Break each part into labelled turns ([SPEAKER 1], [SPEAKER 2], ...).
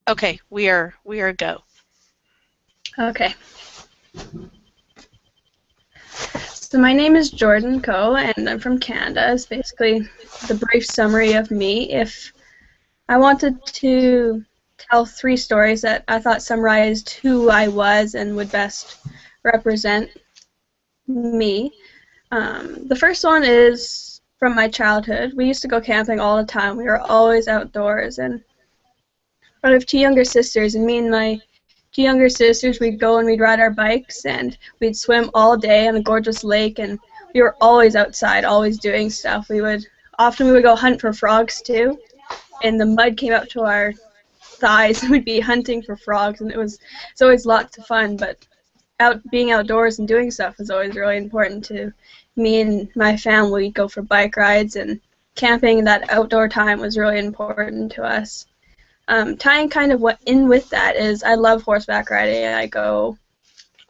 [SPEAKER 1] Okay, we are go.
[SPEAKER 2] Okay. So my name is Jordan Coe, and I'm from Canada. It's basically the brief summary of me. If I wanted to tell 3 stories that I thought summarized who I was and would best represent me. The first one is from my childhood. We used to go camping all the time. We were always outdoors, and I have 2 younger sisters, and me and my 2 younger sisters, we'd go and we'd ride our bikes, and we'd swim all day on a gorgeous lake, and we were always outside, always doing stuff. We would go hunt for frogs too, and the mud came up to our thighs, and we'd be hunting for frogs, and it's always lots of fun. But being outdoors and doing stuff was always really important to me and my family. We'd go for bike rides, and camping, that outdoor time was really important to us. Tying kind of what in with that is I love horseback riding. I go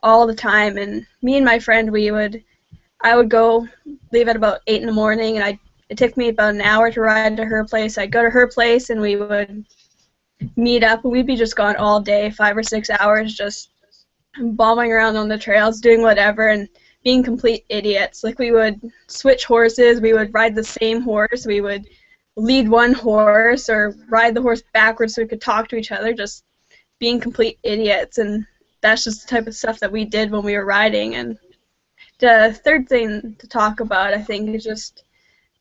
[SPEAKER 2] all the time, and me and my friend, I would go, leave at about 8 in the morning, and it took me about an hour to ride to her place. I'd go to her place, and we would meet up, and we'd be just gone all day, 5 or 6 hours, just bombing around on the trails, doing whatever, and being complete idiots. Like, we would switch horses, we would ride the same horse, we would lead one horse or ride the horse backwards so we could talk to each other, just being complete idiots. And that's just the type of stuff that we did when we were riding. And the third thing to talk about, I think, is just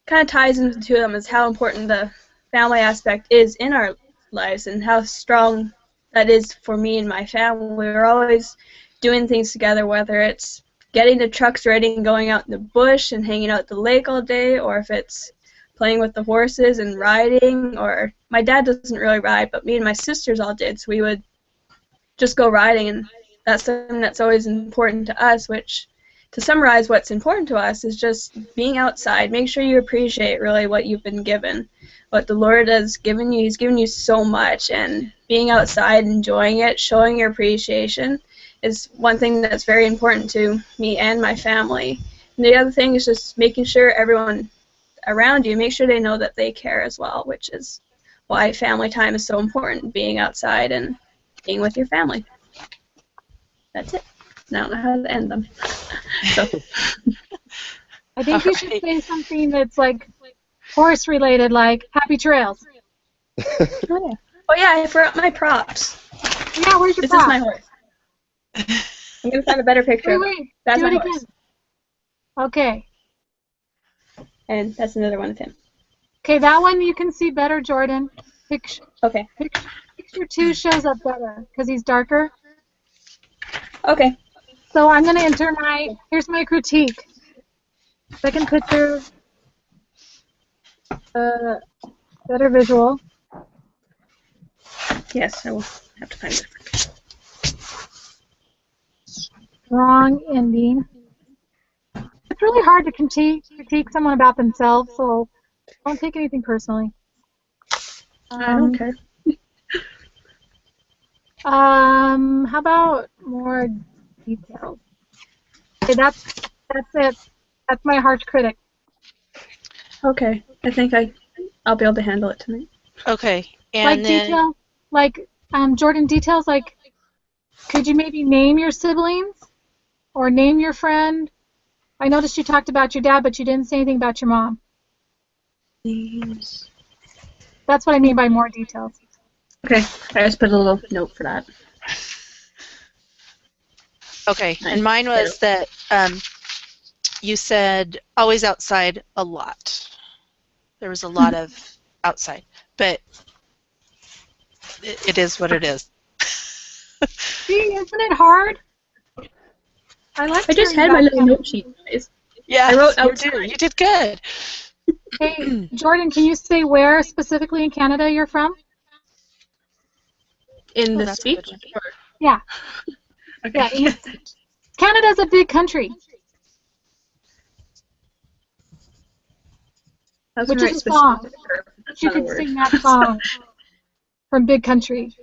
[SPEAKER 2] kind of ties into them, is how important the family aspect is in our lives and how strong that is for me and my family. We're always doing things together, whether it's getting the trucks ready and going out in the bush and hanging out at the lake all day, or if it's playing with the horses and riding. Or my dad doesn't really ride, but me and my sisters all did, so we would just go riding, and that's something that's always important to us, which, to summarize what's important to us, is just being outside. Make sure you appreciate really what you've been given, what the Lord has given you. He's given you so much, and being outside, enjoying it, showing your appreciation is one thing that's very important to me and my family. And the other thing is just making sure everyone around you, make sure they know that they care as well, which is why family time is so important, being outside and being with your family. That's it. I don't know how to end them. So.
[SPEAKER 3] I think you should say something that's like horse related, like happy trails.
[SPEAKER 2] Oh yeah, I forgot my props.
[SPEAKER 3] Yeah, where's your
[SPEAKER 2] This
[SPEAKER 3] prop?
[SPEAKER 2] is my horse. I'm going to find a better picture.
[SPEAKER 3] Wait,
[SPEAKER 2] that's
[SPEAKER 3] do
[SPEAKER 2] my
[SPEAKER 3] it
[SPEAKER 2] horse.
[SPEAKER 3] again. Okay.
[SPEAKER 2] And that's another one of him.
[SPEAKER 3] Okay, that one you can see better, Jordan.
[SPEAKER 2] Okay.
[SPEAKER 3] Picture 2 shows up better because he's darker.
[SPEAKER 2] Okay.
[SPEAKER 3] So I'm going to enter here's my critique. Second picture, better visual.
[SPEAKER 2] Yes, I will have to find it.
[SPEAKER 3] Wrong ending. It's really hard to critique someone about themselves, so don't take anything personally.
[SPEAKER 2] I don't care.
[SPEAKER 3] How about more details? Okay, that's it. That's my harsh critic.
[SPEAKER 2] Okay, I think I'll be able to handle it tonight.
[SPEAKER 1] Okay, and
[SPEAKER 3] like
[SPEAKER 1] then
[SPEAKER 3] detail, like Jordan, details like, could you maybe name your siblings or name your friend? I noticed you talked about your dad, but you didn't say anything about your mom.
[SPEAKER 2] Names.
[SPEAKER 3] That's what I mean by more details.
[SPEAKER 2] Okay, I just put a little note for that.
[SPEAKER 1] Okay, and mine was that you said always outside a lot. There was a lot of outside, but it is what it is.
[SPEAKER 3] See, isn't it hard?
[SPEAKER 2] I just had my little note sheet, guys.
[SPEAKER 1] Yeah,
[SPEAKER 2] I wrote outside.
[SPEAKER 1] You did good.
[SPEAKER 3] Hey, Jordan, can you say where specifically in Canada you're from?
[SPEAKER 2] In the speech?
[SPEAKER 3] Yeah.
[SPEAKER 2] Okay.
[SPEAKER 3] Yeah, Canada's a big country. Which is a song. You could sing that song from Big Country.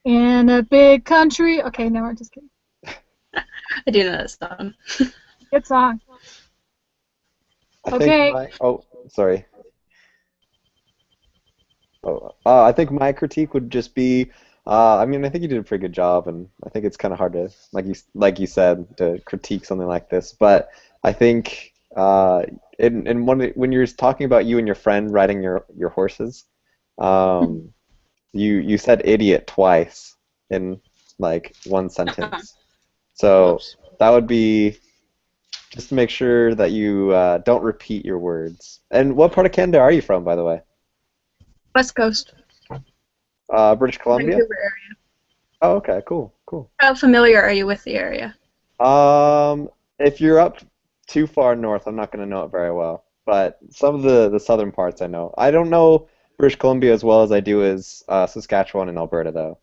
[SPEAKER 3] In a big country. Okay, no, I'm just kidding.
[SPEAKER 2] I do know that song.
[SPEAKER 3] Good song. Okay.
[SPEAKER 4] Sorry. I think my critique would just be I mean, I think you did a pretty good job, and I think it's kind of hard to, like you said, to critique something like this. But I think when you're talking about you and your friend riding your horses, um, you said idiot twice in like one sentence. So
[SPEAKER 2] Whoops.
[SPEAKER 4] that would be just to make sure that you don't repeat your words. And what part of Canada are you from, by the way?
[SPEAKER 2] West Coast,
[SPEAKER 4] British Columbia?
[SPEAKER 2] Vancouver area.
[SPEAKER 4] Oh, okay, cool, cool.
[SPEAKER 2] How familiar are you with the area?
[SPEAKER 4] If you're up too far north, I'm not going to know it very well. But some of the southern parts I know. I don't know British Columbia as well as I do as Saskatchewan and Alberta, though.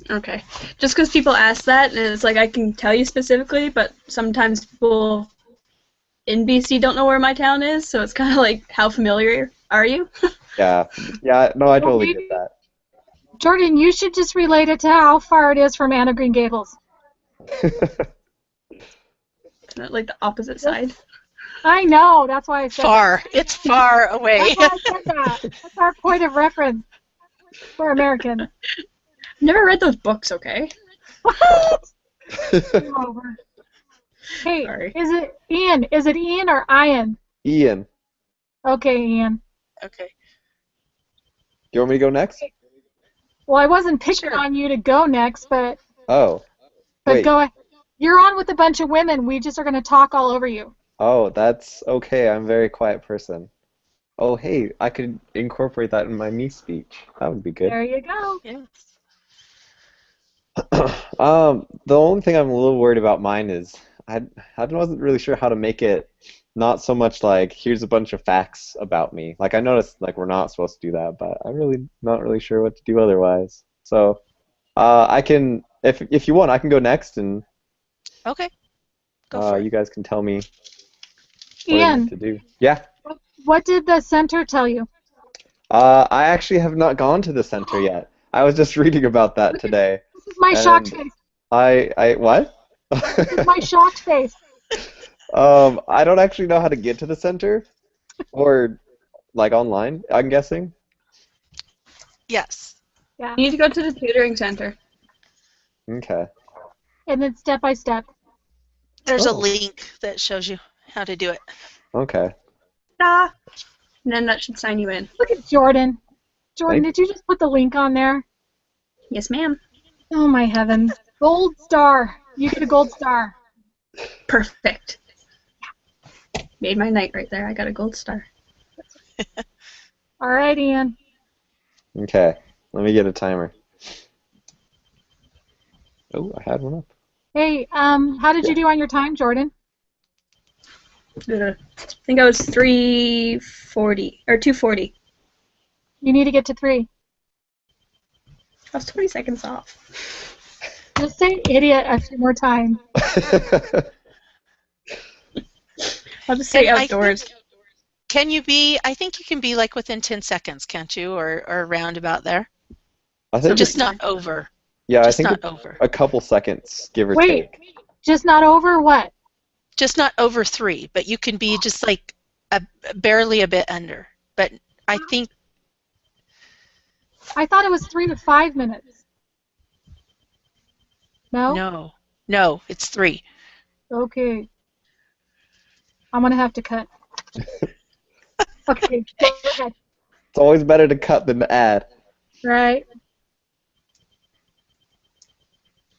[SPEAKER 2] Okay. Just because people ask that, and it's like I can tell you specifically, but sometimes people in BC don't know where my town is, so it's kind of like, how familiar are you?
[SPEAKER 4] Yeah, yeah. No, I
[SPEAKER 3] Well,
[SPEAKER 4] totally get
[SPEAKER 3] maybe,
[SPEAKER 4] that.
[SPEAKER 3] Jordan, you should just relate it to how far it is from Anna Green Gables.
[SPEAKER 2] Like the opposite side.
[SPEAKER 3] I know, that's why I said that.
[SPEAKER 1] Far. It's far away.
[SPEAKER 3] That's why I said that. That's our point of reference for Americans.
[SPEAKER 2] Never read those books, okay?
[SPEAKER 3] What? You're over. Hey,
[SPEAKER 2] Sorry.
[SPEAKER 3] is it Ian? Is it Ian or Ian?
[SPEAKER 4] Ian,
[SPEAKER 3] Okay, Ian.
[SPEAKER 1] Okay.
[SPEAKER 4] do you want me to go next?
[SPEAKER 3] Well, I wasn't picking
[SPEAKER 1] Sure.
[SPEAKER 3] on you to go next, but
[SPEAKER 4] Oh, wait.
[SPEAKER 3] go ahead. You're on with a bunch of women. We just are going to talk all over you.
[SPEAKER 4] Oh, that's okay. I'm a very quiet person. Oh, hey, I could incorporate that in my me speech. That would be good.
[SPEAKER 3] There you go.
[SPEAKER 1] Yes.
[SPEAKER 4] The only thing I'm a little worried about mine is I wasn't really sure how to make it not so much like here's a bunch of facts about me. Like I noticed like we're not supposed to do that, but I'm really not really sure what to do otherwise. So I can if you want I can go next and
[SPEAKER 1] Okay. Go for it.
[SPEAKER 4] you guys can tell me what I need to
[SPEAKER 3] Ian,
[SPEAKER 4] do. Yeah.
[SPEAKER 3] what did the center tell you?
[SPEAKER 4] I actually have not gone to the center yet. I was just reading about that today.
[SPEAKER 3] This is my shocked
[SPEAKER 4] And
[SPEAKER 3] face.
[SPEAKER 4] I what?
[SPEAKER 3] This is my shocked face.
[SPEAKER 4] I don't actually know how to get to the center, or like online, I'm guessing.
[SPEAKER 1] Yes.
[SPEAKER 3] Yeah.
[SPEAKER 2] You need to go to the tutoring center.
[SPEAKER 4] Okay.
[SPEAKER 3] And then step by step.
[SPEAKER 1] There's a
[SPEAKER 4] Oh.
[SPEAKER 1] link that shows you how to do it.
[SPEAKER 4] Okay.
[SPEAKER 2] Ah. And then that should sign you in.
[SPEAKER 3] Look at Jordan. Jordan,
[SPEAKER 4] Thank
[SPEAKER 3] did you just put the link on there?
[SPEAKER 2] Yes, ma'am.
[SPEAKER 3] Oh my heavens. Gold star. You get a gold star.
[SPEAKER 2] Perfect. Made my night right there. I got a gold star.
[SPEAKER 3] All right, Ian.
[SPEAKER 4] Okay. Let me get a timer. Oh, I had one up.
[SPEAKER 3] Hey, how did you do on your time, Jordan?
[SPEAKER 2] I think I was 3:40 or 2:40.
[SPEAKER 3] You need to get to 3.
[SPEAKER 2] I was 20 seconds off.
[SPEAKER 3] Just say idiot a few more times.
[SPEAKER 2] I'll just say
[SPEAKER 1] And I
[SPEAKER 2] outdoors.
[SPEAKER 1] Can you be, I think you can be like within 10 seconds, can't you? Or around about there.
[SPEAKER 4] I think
[SPEAKER 1] Just
[SPEAKER 4] it's,
[SPEAKER 1] not over.
[SPEAKER 4] yeah, I
[SPEAKER 1] Just
[SPEAKER 4] think
[SPEAKER 1] not
[SPEAKER 4] it's
[SPEAKER 1] over.
[SPEAKER 4] a couple seconds, give or
[SPEAKER 3] Wait,
[SPEAKER 4] take.
[SPEAKER 3] just not over what?
[SPEAKER 1] Just not over 3, but you can be just like barely a bit under. But I think,
[SPEAKER 3] I thought it was 3 to 5 minutes. No?
[SPEAKER 1] no, it's 3.
[SPEAKER 3] Okay. I'm gonna have to cut. Okay, go ahead.
[SPEAKER 4] It's always better to cut than to add.
[SPEAKER 3] Right.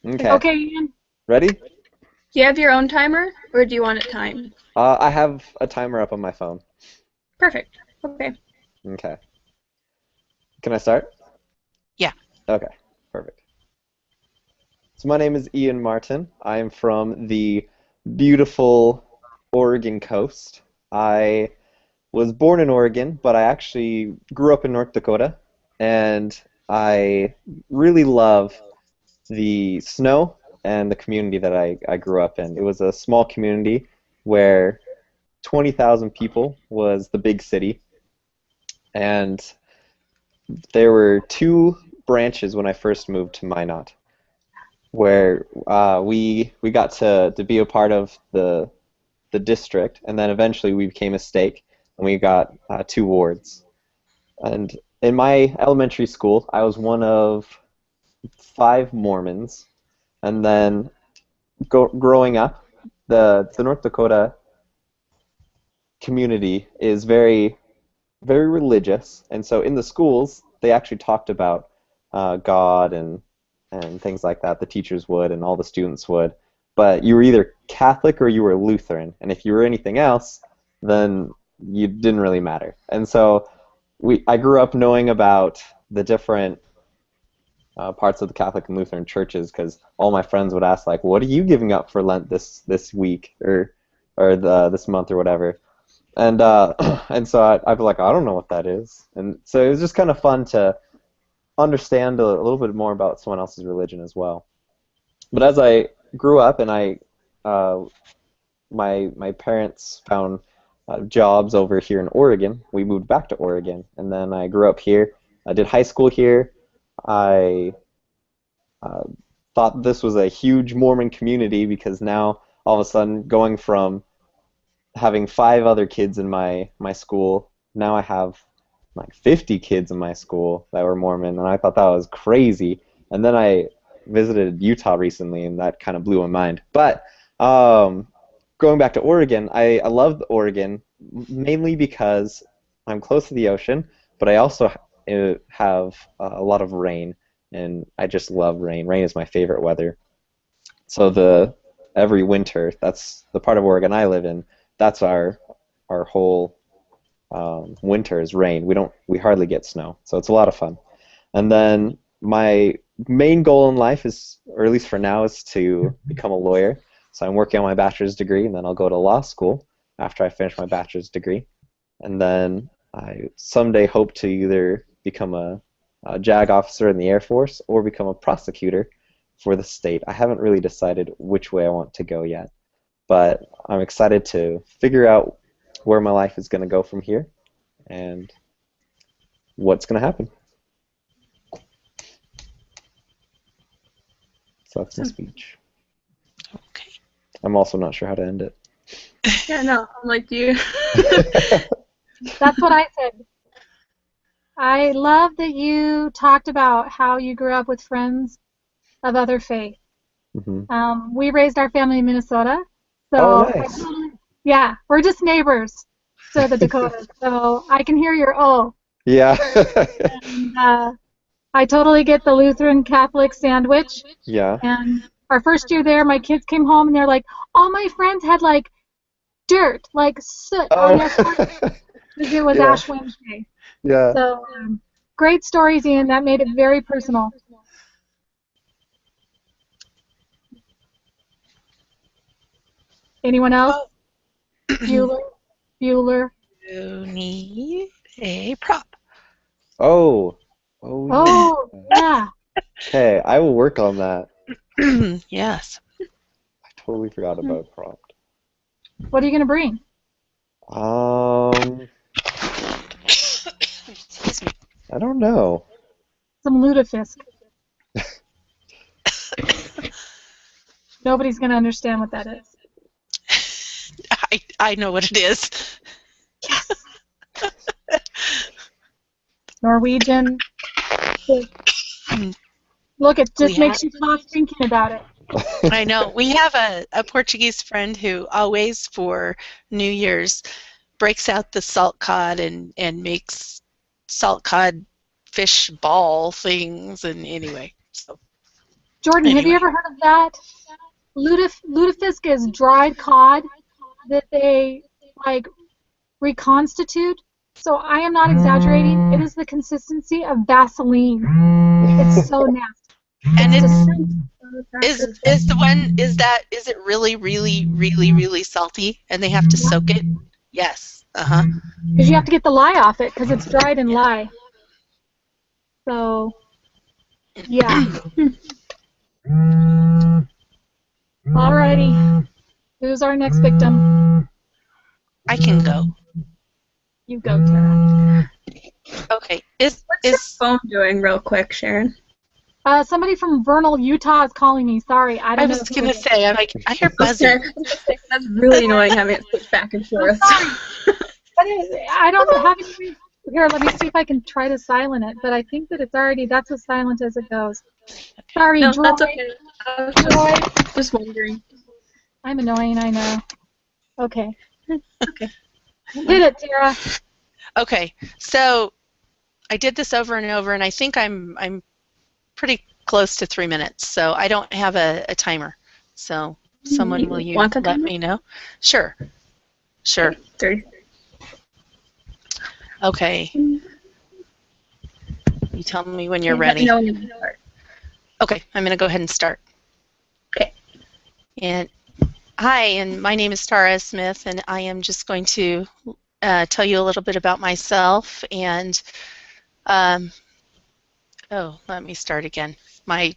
[SPEAKER 4] Okay.
[SPEAKER 3] Okay, Ian.
[SPEAKER 4] Ready?
[SPEAKER 2] Do you have your own timer, or do you want it timed?
[SPEAKER 4] I have a timer up on my phone.
[SPEAKER 2] Perfect. Okay.
[SPEAKER 4] Okay. Can I start?
[SPEAKER 1] Yeah.
[SPEAKER 4] Okay, perfect. So my name is Ian Martin. I am from the beautiful Oregon coast. I was born in Oregon, but I actually grew up in North Dakota, and I really love the snow and the community that I grew up in. It was a small community where 20,000 people was the big city, and there were 2 branches when I first moved to Minot, where we got to be a part of the district, and then eventually we became a stake, and we got 2 wards. And in my elementary school, I was one of 5 Mormons, and then growing up, the North Dakota community is very very religious, and so in the schools they actually talked about God and things like that. The teachers would, and all the students would. But you were either Catholic or you were Lutheran, and if you were anything else, then you didn't really matter. And so I grew up knowing about the different parts of the Catholic and Lutheran churches because all my friends would ask like, "What are you giving up for Lent this week or this month or whatever?" And and so I'd be like, I don't know what that is. And so it was just kind of fun to understand a little bit more about someone else's religion as well. But as I grew up and uh, my parents found jobs over here in Oregon, we moved back to Oregon, and then I grew up here. I did high school here. I uh, thought this was a huge Mormon community because now all of a sudden going from having 5 other kids in my school, now I have like 50 kids in my school that were Mormon, and I thought that was crazy. And then I visited Utah recently, and that kind of blew my mind. But going back to Oregon, I love Oregon mainly because I'm close to the ocean, but I also have a lot of rain, and I just love rain. Rain is my favorite weather. So every winter, that's the part of Oregon I live in. That's our whole winter is rain. We hardly get snow, so it's a lot of fun. And then my main goal in life is, or at least for now, is to become a lawyer. So I'm working on my bachelor's degree, and then I'll go to law school after I finish my bachelor's degree. And then I someday hope to either become a JAG officer in the Air Force or become a prosecutor for the state. I haven't really decided which way I want to go yet, but I'm excited to figure out where my life is going to go from here and what's going to happen. So that's my speech.
[SPEAKER 1] Okay.
[SPEAKER 4] I'm also not sure how to end it.
[SPEAKER 2] Yeah, no, I'm like you.
[SPEAKER 3] That's what I said. I love that you talked about how you grew up with friends of other faith.
[SPEAKER 4] Mm-hmm.
[SPEAKER 3] We raised our family in Minnesota, so
[SPEAKER 4] Oh, nice.
[SPEAKER 3] yeah, we're just neighbors to the Dakotas, so I can hear your oh.
[SPEAKER 4] Yeah.
[SPEAKER 3] And I totally get the Lutheran Catholic sandwich.
[SPEAKER 4] Yeah.
[SPEAKER 3] And our first year there, my kids came home and they're like, all my friends had like dirt, like soot on their clothes because it was
[SPEAKER 4] Yeah.
[SPEAKER 3] Ash Wednesday.
[SPEAKER 4] Yeah.
[SPEAKER 3] So great stories, Ian. That made it very personal. Anyone else? Bueller? Bueller?
[SPEAKER 1] You need a prop.
[SPEAKER 4] Oh.
[SPEAKER 3] Oh, yeah.
[SPEAKER 4] Okay, I will work on that.
[SPEAKER 1] Yes.
[SPEAKER 4] I totally forgot about a prompt.
[SPEAKER 3] What are you going to bring?
[SPEAKER 1] Excuse me.
[SPEAKER 4] I don't know.
[SPEAKER 3] Some lutefisk. Nobody's going to understand what that is.
[SPEAKER 1] I know what it is.
[SPEAKER 3] Yes. Norwegian. Look, it just makes you cough thinking about it.
[SPEAKER 1] I know. We have a Portuguese friend who always, for New Year's, breaks out the salt cod and makes salt cod fish ball things. And anyway, so.
[SPEAKER 3] Jordan, have you ever heard of that? Lutefisk is dried cod that they like reconstitute. So I am not exaggerating. It is the consistency of Vaseline. It's so nasty.
[SPEAKER 1] And is it really, really, really, really salty and they have to soak it? Yes.
[SPEAKER 3] Because you have to get the lye off it because it's dried in lye. So yeah. Alrighty. Who's our next victim?
[SPEAKER 1] I can go.
[SPEAKER 3] You go, Tara.
[SPEAKER 1] Okay.
[SPEAKER 2] What's your phone doing real quick, Sharon?
[SPEAKER 3] Somebody from Vernal, Utah is calling me. Sorry, I don't know.
[SPEAKER 1] I was going to say, I'm like, I hear buzzing.
[SPEAKER 2] That's really annoying having it switch back and forth.
[SPEAKER 3] I'm sorry. I don't have any. Here, let me see if I can try to silent it, but I think that that's as silent as it goes. Sorry,
[SPEAKER 2] No, that's
[SPEAKER 3] droid.
[SPEAKER 2] okay. I was
[SPEAKER 3] Droid.
[SPEAKER 2] just wondering.
[SPEAKER 3] I'm annoying, I know. Okay.
[SPEAKER 2] Okay.
[SPEAKER 3] Hit it, Tara.
[SPEAKER 1] Okay, so I did this over and over, and I think I'm pretty close to 3 minutes, so I don't have a timer. So someone, will
[SPEAKER 2] You
[SPEAKER 1] you
[SPEAKER 2] want a
[SPEAKER 1] let
[SPEAKER 2] timer?
[SPEAKER 1] me know? Sure, sure.
[SPEAKER 2] Okay, 30.
[SPEAKER 1] Okay, you tell me when you're
[SPEAKER 2] Okay, let me
[SPEAKER 1] ready.
[SPEAKER 2] know when you start.
[SPEAKER 1] Okay, I'm going to go ahead and start.
[SPEAKER 2] Okay.
[SPEAKER 1] And hi, and my name is Tara Smith, and I am just going to tell you a little bit about myself. And oh, let me start again. My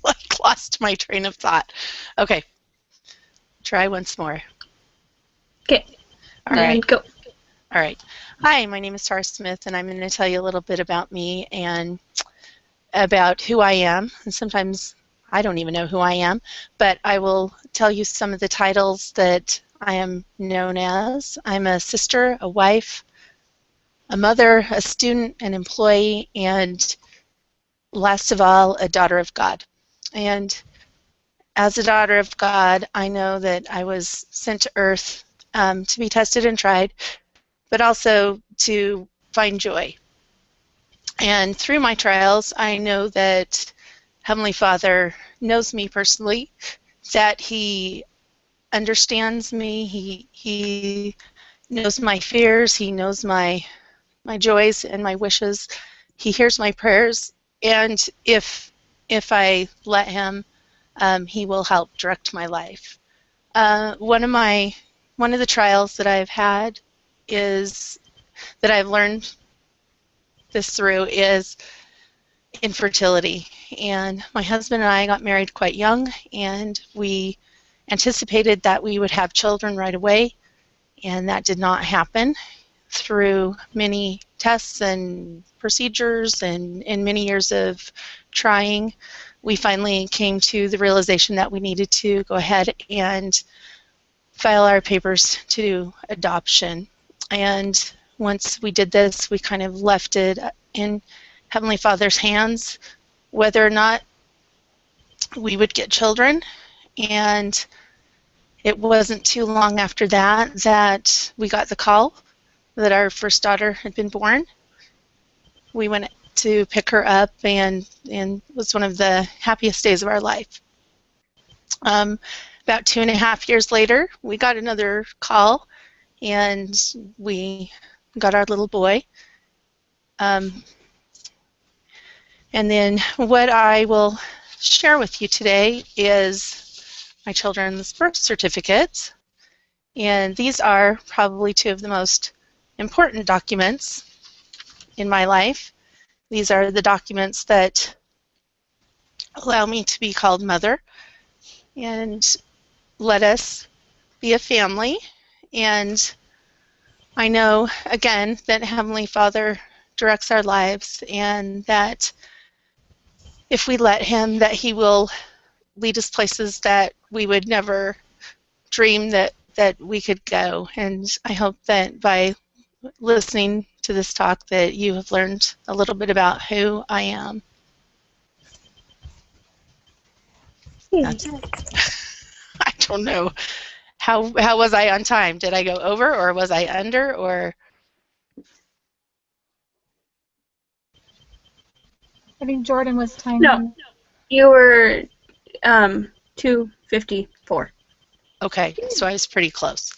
[SPEAKER 1] like lost my train of thought. Okay, try once more.
[SPEAKER 2] Okay.
[SPEAKER 1] All right.
[SPEAKER 2] And go.
[SPEAKER 1] All right. Hi, my name is Tara Smith, and I'm going to tell you a little bit about me and about who I am. And sometimes I don't even know who I am, but I will tell you some of the titles that I am known as. I'm a sister, a wife, a mother, a student, an employee, and last of all, a daughter of God. And as a daughter of God, I know that I was sent to earth to be tested and tried, but also to find joy. And through my trials, I know that Heavenly Father knows me personally, that He understands me, He knows my fears, He knows my joys and my wishes. He hears my prayers, and if I let Him, He will help direct my life. One of the trials that I've had is that I've learned this through is infertility. And my husband and I got married quite young, and we anticipated that we would have children right away, and that did not happen. Through many tests and procedures and many years of trying, we finally came to the realization that we needed to go ahead and file our papers to adoption. And once we did this, we kind of left it in Heavenly Father's hands whether or not we would get children. And it wasn't too long after that that we got the call that our first daughter had been born. We went to pick her up, and it was one of the happiest days of our life. About 2.5 years later, we got another call, and we got our little boy. And then what I will share with you today is my children's birth certificates. And these are probably two of the most important documents in my life. These are the documents that allow me to be called mother and let us be a family. And I know, again, that Heavenly Father directs our lives, and that if we let Him, that He will lead us places that we would never dream that we could go. And I hope that by listening to this talk that you have learned a little bit about who I am. That's I don't know. How was I on time? Did I go over, or was I under, or?
[SPEAKER 3] I think Jordan was timing.
[SPEAKER 2] No, you were 2:54.
[SPEAKER 1] Okay, so I was pretty close.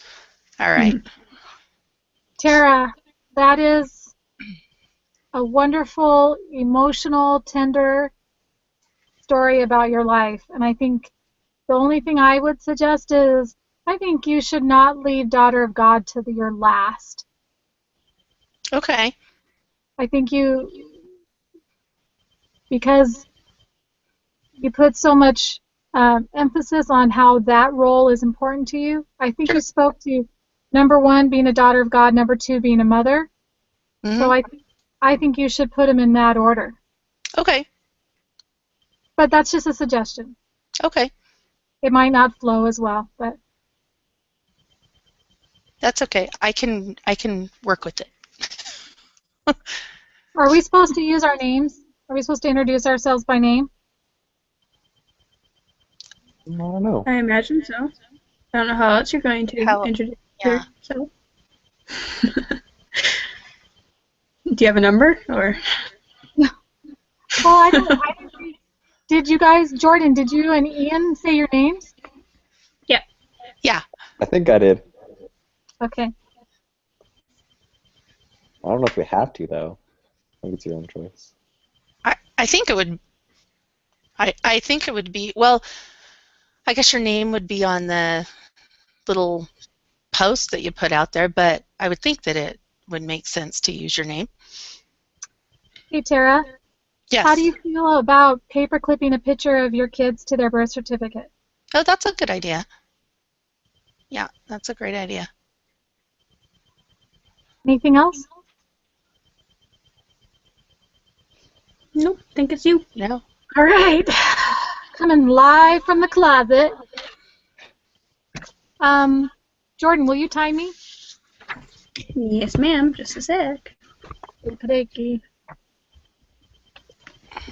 [SPEAKER 1] All right.
[SPEAKER 3] Tara, that is a wonderful, emotional, tender story about your life. And I think the only thing I would suggest is I think you should not leave Daughter of God to your last.
[SPEAKER 1] Okay.
[SPEAKER 3] I think because you put so much emphasis on how that role is important to you, I think you spoke to number one, being a daughter of God, number two, being a mother.
[SPEAKER 1] Mm-hmm.
[SPEAKER 3] So I think you should put them in that order.
[SPEAKER 1] Okay.
[SPEAKER 3] But that's just a suggestion.
[SPEAKER 1] Okay.
[SPEAKER 3] It might not flow as well, but
[SPEAKER 1] That's okay. I can work with it.
[SPEAKER 3] Are we supposed to use our names? Are we supposed to introduce ourselves by name?
[SPEAKER 4] I don't know.
[SPEAKER 2] I imagine so. I don't know how else you're going to
[SPEAKER 1] How?
[SPEAKER 2] introduce
[SPEAKER 1] Yeah.
[SPEAKER 2] yourself. Do you have a number or?
[SPEAKER 3] Well, I didn't did you guys, Jordan, did you and Ian say your names?
[SPEAKER 2] Yeah.
[SPEAKER 1] Yeah.
[SPEAKER 4] I think I did.
[SPEAKER 3] Okay.
[SPEAKER 4] I don't know if we have to though. I think it's your own choice.
[SPEAKER 1] I think it would. I think it would be. Well, I guess your name would be on the little post that you put out there, but I would think that it would make sense to use your name.
[SPEAKER 3] Hey, Tara, how do
[SPEAKER 1] Yes.
[SPEAKER 3] you feel about paper clipping a picture of your kids to their birth certificate?
[SPEAKER 1] Oh, that's a good idea. Yeah, that's a great idea.
[SPEAKER 3] Anything else?
[SPEAKER 2] Nope. Think it's you.
[SPEAKER 1] No.
[SPEAKER 3] All right. Coming live from the closet. Jordan, will you time me?
[SPEAKER 2] Yes, ma'am. Just a sec.
[SPEAKER 3] Okey-dokey.
[SPEAKER 2] Okay.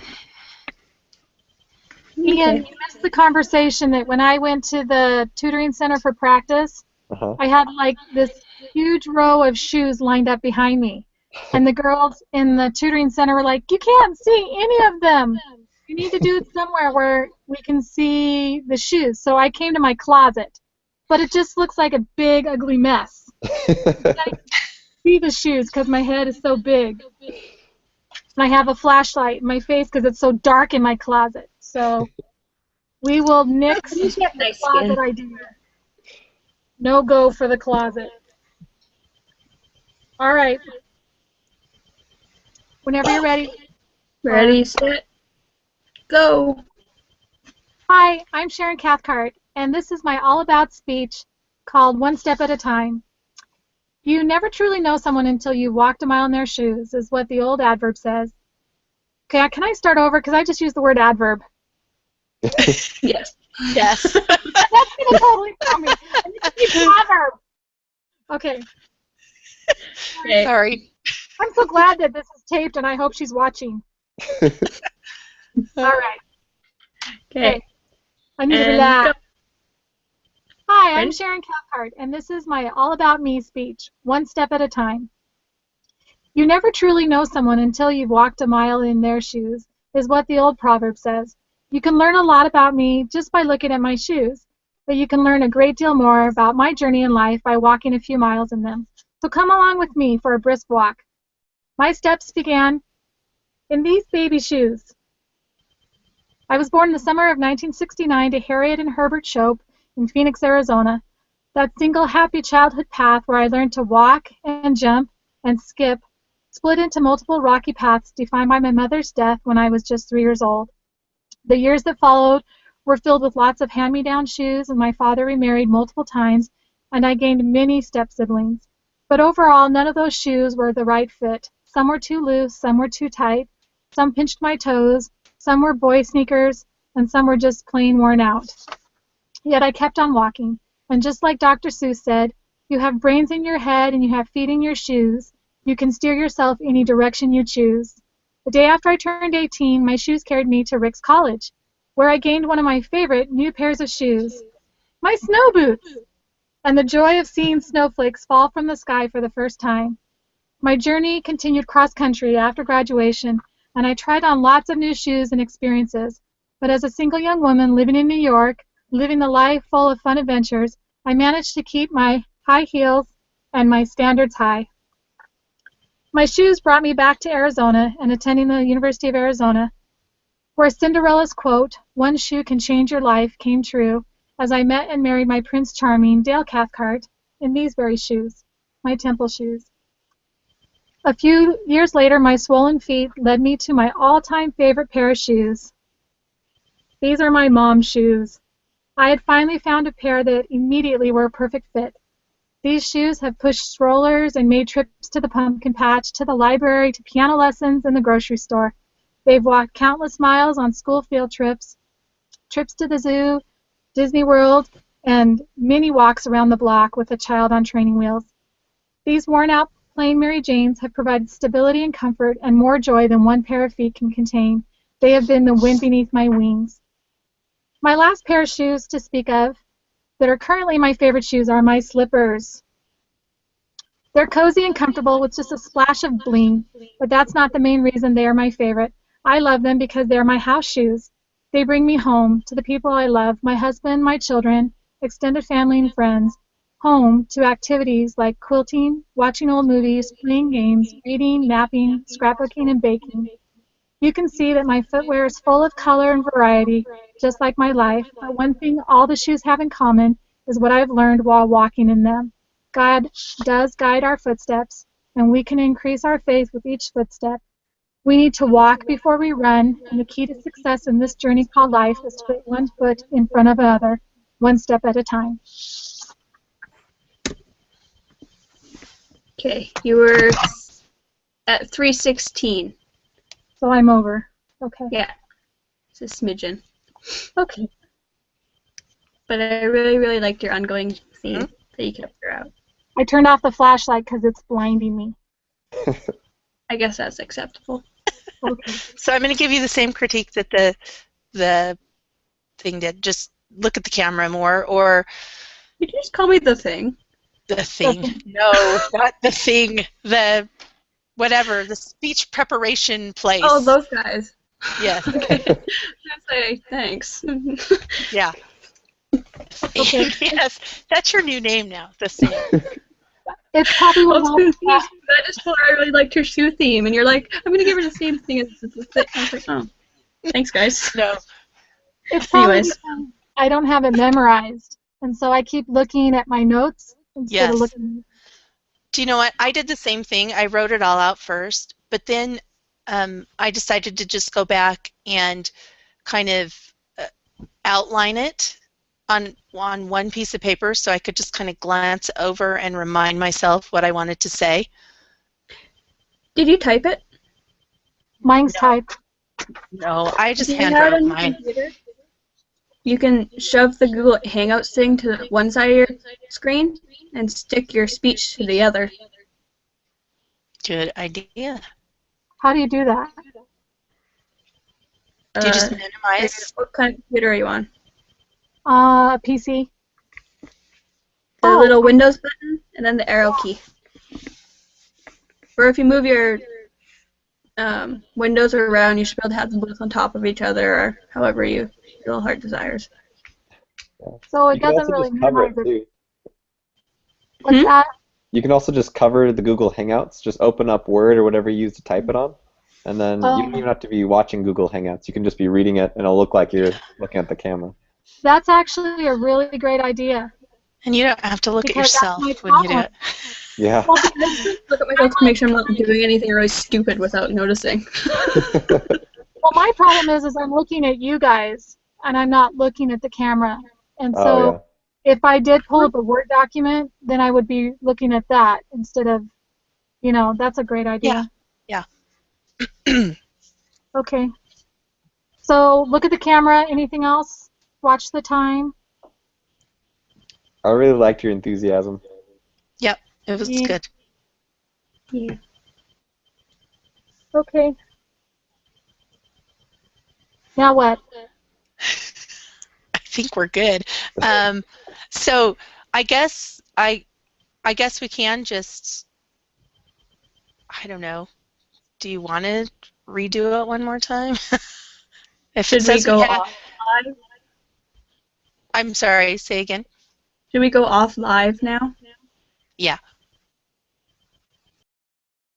[SPEAKER 3] Ian, you missed the conversation that when I went to the tutoring center for practice,
[SPEAKER 4] Uh-huh.
[SPEAKER 3] I had like this huge row of shoes lined up behind me. And the girls in the tutoring center were like, you can't see any of them. You need to do it somewhere where we can see the shoes. So I came to my closet. But it just looks like a big, ugly mess. I see the shoes because my head is so big. And I have a flashlight in my face because it's so dark in my closet. So we will nix
[SPEAKER 2] You
[SPEAKER 3] the
[SPEAKER 2] have nice
[SPEAKER 3] closet
[SPEAKER 2] skin.
[SPEAKER 3] idea. No go for the closet. All right. Whenever you're ready.
[SPEAKER 2] Ready, set, go.
[SPEAKER 3] Hi, I'm Sharon Cathcart, and this is my all about speech called One Step at a Time. You never truly know someone until you've walked a mile in their shoes, is what the old adverb says. Okay, can I start over? Because I just used the word adverb.
[SPEAKER 2] Yes.
[SPEAKER 1] Yes.
[SPEAKER 3] That's going to totally throw me. I need to be proverb. Okay.
[SPEAKER 2] Okay.
[SPEAKER 1] Sorry.
[SPEAKER 3] I'm so glad that this is taped, and I hope she's watching. All right.
[SPEAKER 2] Okay.
[SPEAKER 3] I need to
[SPEAKER 2] And
[SPEAKER 3] relax.
[SPEAKER 2] go.
[SPEAKER 3] Hi, I'm
[SPEAKER 2] Ready?
[SPEAKER 3] Sharon Cathcart, and this is my All About Me speech, one step at a time. You never truly know someone until you've walked a mile in their shoes, is what the old proverb says. You can learn a lot about me just by looking at my shoes, but you can learn a great deal more about my journey in life by walking a few miles in them. So come along with me for a brisk walk. My steps began in these baby shoes. I was born in the summer of 1969 to Harriet and Herbert Shope in Phoenix, Arizona. That single happy childhood path where I learned to walk and jump and skip split into multiple rocky paths defined by my mother's death when I was just 3 years old. The years that followed were filled with lots of hand-me-down shoes, and my father remarried multiple times, and I gained many step-siblings. But overall, none of those shoes were the right fit. Some were too loose, some were too tight, some pinched my toes, some were boy sneakers, and some were just plain worn out. Yet I kept on walking, and just like Dr. Seuss said, you have brains in your head and you have feet in your shoes. You can steer yourself any direction you choose. The day after I turned 18, my shoes carried me to Rick's College, where I gained one of my favorite new pairs of shoes, my snow boots, and the joy of seeing snowflakes fall from the sky for the first time. My journey continued cross-country after graduation, and I tried on lots of new shoes and experiences. But as a single young woman living in New York, living the life full of fun adventures, I managed to keep my high heels and my standards high. My shoes brought me back to Arizona and attending the University of Arizona, where Cinderella's quote, "One shoe can change your life," came true as I met and married my Prince Charming, Dale Cathcart, in these very shoes, my temple shoes. A few years later, my swollen feet led me to my all-time favorite pair of shoes. These are my mom's shoes. I had finally found a pair that immediately were a perfect fit. These shoes have pushed strollers and made trips to the pumpkin patch, to the library, to piano lessons, and the grocery store. They've walked countless miles on school field trips, trips to the zoo, Disney World, and many walks around the block with a child on training wheels. These worn-out plain Mary Janes have provided stability and comfort and more joy than one pair of feet can contain. They have been the wind beneath my wings. My last pair of shoes to speak of that are currently my favorite shoes are my slippers. They're cozy and comfortable with just a splash of bling, but that's not the main reason they are my favorite. I love them because they're my house shoes. They bring me home to the people I love, my husband, my children, extended family and friends, home to activities like quilting, watching old movies, playing games, reading, napping, scrapbooking, and baking. You can see that my footwear is full of color and variety, just like my life, but one thing all the shoes have in common is what I've learned while walking in them. God does guide our footsteps, and we can increase our faith with each footstep. We need to walk before we run, and the key to success in this journey called life is to put one foot in front of another, one step at a time.
[SPEAKER 2] Okay, you were at 316.
[SPEAKER 3] So I'm over. Okay.
[SPEAKER 2] Yeah, it's a smidgen.
[SPEAKER 3] Okay.
[SPEAKER 2] But I really, really liked your ongoing theme that you kept throughout.
[SPEAKER 3] I turned off the flashlight because it's blinding me.
[SPEAKER 2] I guess that's acceptable.
[SPEAKER 3] Okay.
[SPEAKER 1] So I'm going to give you the same critique that the thing did. Just look at the camera more, or
[SPEAKER 2] Did you just call me the thing?
[SPEAKER 1] the thing. No, not the thing. The whatever, the speech preparation place.
[SPEAKER 2] Oh, those guys.
[SPEAKER 1] Yes.
[SPEAKER 2] Okay. I was gonna say thanks.
[SPEAKER 1] Yeah.
[SPEAKER 3] Okay.
[SPEAKER 1] Yes, that's your new name now. The thing.
[SPEAKER 3] It's probably
[SPEAKER 2] I
[SPEAKER 3] one
[SPEAKER 2] was
[SPEAKER 3] of
[SPEAKER 2] confused.
[SPEAKER 3] those.
[SPEAKER 2] I just told her I really liked her shoe theme, and you're like, I'm gonna give her the same thing as the thing. I was like, oh, thanks, guys.
[SPEAKER 1] No.
[SPEAKER 3] It's probably
[SPEAKER 2] Anyways.
[SPEAKER 3] because I don't have it memorized, and so I keep looking at my notes instead of
[SPEAKER 1] Yes.
[SPEAKER 3] looking.
[SPEAKER 1] Do you know what? I did the same thing. I wrote it all out first, but then I decided to just go back and kind of outline it on one piece of paper so I could just kind of glance over and remind myself what I wanted to say.
[SPEAKER 2] Did you type it?
[SPEAKER 3] Mine's typed.
[SPEAKER 1] No, I just
[SPEAKER 2] Do you
[SPEAKER 1] hand
[SPEAKER 2] have it
[SPEAKER 1] wrote
[SPEAKER 2] on your
[SPEAKER 1] mine.
[SPEAKER 2] computer? You can shove the Google Hangouts thing to one side of your screen and stick your speech to the other.
[SPEAKER 1] Good idea.
[SPEAKER 3] How do you do that?
[SPEAKER 1] Do you just
[SPEAKER 2] Uh,
[SPEAKER 1] minimize?
[SPEAKER 2] What kind of computer are you on?
[SPEAKER 3] PC.
[SPEAKER 2] The
[SPEAKER 3] Oh.
[SPEAKER 2] little Windows button and then the arrow key. Or if you move your windows around, you should be able to have them both on top of each other, or however your little heart desires.
[SPEAKER 3] So it
[SPEAKER 4] You can
[SPEAKER 3] doesn't
[SPEAKER 4] also
[SPEAKER 3] really
[SPEAKER 4] just cover
[SPEAKER 3] minimize
[SPEAKER 4] it
[SPEAKER 3] it.
[SPEAKER 4] too.
[SPEAKER 3] What's
[SPEAKER 2] Hmm?
[SPEAKER 3] that?
[SPEAKER 4] You can also just cover the Google Hangouts. Just open up Word or whatever you use to type it on, and then you don't even have to be watching Google Hangouts. You can just be reading it, and it'll look like you're looking at the camera.
[SPEAKER 3] That's actually a really great idea.
[SPEAKER 1] And you don't have to look at
[SPEAKER 3] Because that's
[SPEAKER 1] yourself
[SPEAKER 3] my
[SPEAKER 1] when you do
[SPEAKER 3] problem.
[SPEAKER 1] it.
[SPEAKER 4] Yeah.
[SPEAKER 3] Well,
[SPEAKER 2] I just look at myself to make sure I'm not doing anything really stupid without noticing.
[SPEAKER 3] well, my problem is I'm looking at you guys and I'm not looking at the camera. And
[SPEAKER 4] Oh
[SPEAKER 3] so
[SPEAKER 4] yeah.
[SPEAKER 3] if I did pull up a Word document, then I would be looking at that instead of, that's a great idea.
[SPEAKER 1] Yeah.
[SPEAKER 3] Okay. So look at the camera. Anything else? Watch the time.
[SPEAKER 4] I really liked your enthusiasm.
[SPEAKER 1] Yep, it was
[SPEAKER 3] Yeah.
[SPEAKER 1] good.
[SPEAKER 2] Yeah.
[SPEAKER 3] Okay. Now what?
[SPEAKER 1] I think we're good. So I guess we can just, I don't know. Do you want to redo it one more time? If it
[SPEAKER 2] Should we
[SPEAKER 1] says
[SPEAKER 2] go
[SPEAKER 1] we have,
[SPEAKER 2] off live?
[SPEAKER 1] I'm sorry, say again.
[SPEAKER 2] Should we go off live now?
[SPEAKER 1] Yeah.